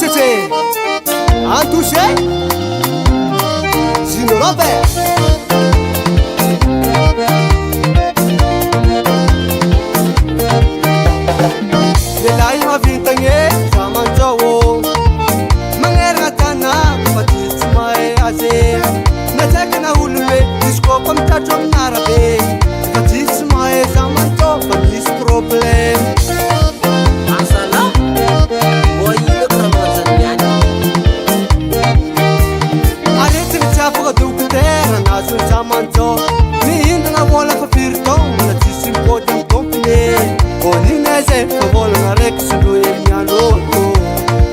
você Antuche Zinorobe Lelai mavintange Samanjawo Mangera tana Patis mai aze Najak na hulwe Disko pamtatrom narabe Patis mai samanjo Patis problem Samanjo ni indana wala fa firtong na tisimpo tang company oni nese fa wala na rex do emyano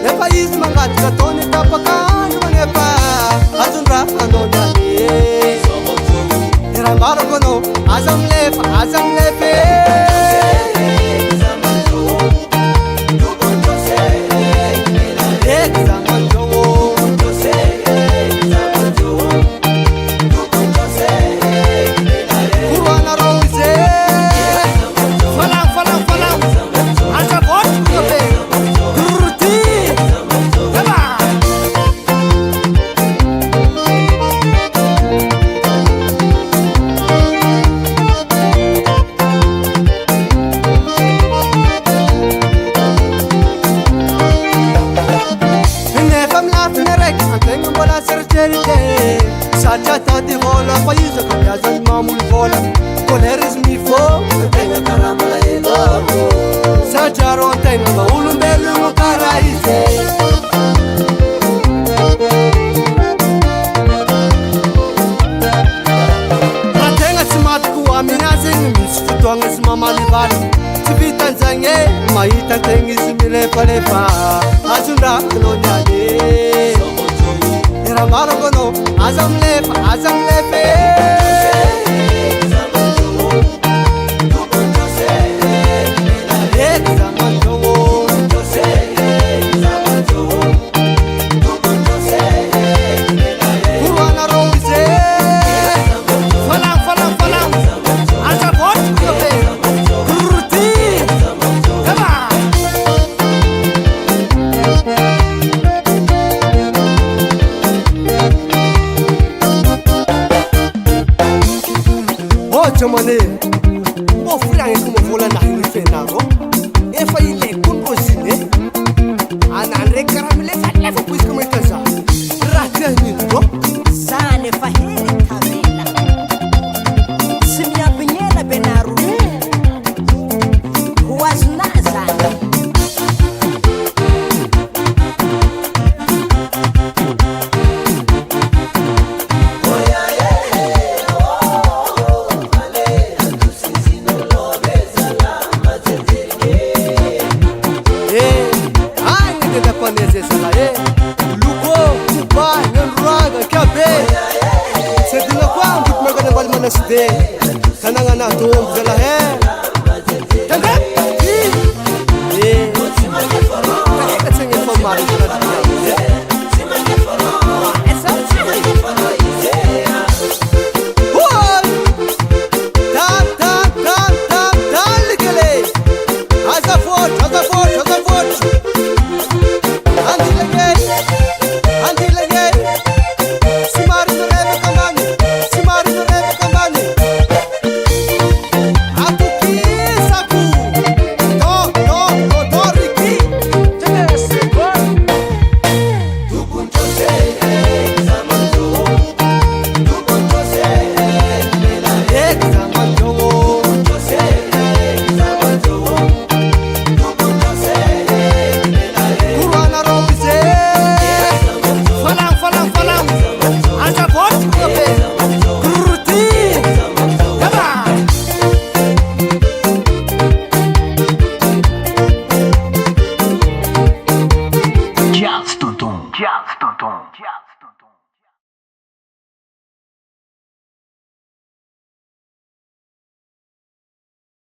ne pa is mangat ka toni tapakan mane pa azunra anona ni era maro kono azam le pe Sajata di vola, paese con casa di mamul vola Con eres mi fo, tenga caramela e loco Sajaro tenga ma un bello paraise Ratenga simat ku amina sing mis futuanga simama livali Sivitan zange, maita tengi simile palepa Azunda kolonyale Maro kono azam le pe Chamane, o friang como vola na infenaro, e fa ile kun cosine, anare caramele fa leva pois como é casa, ratia nindo, sane fa hele tabela, simia pinhela benaru, was nazana. Kananga na tuom zela he.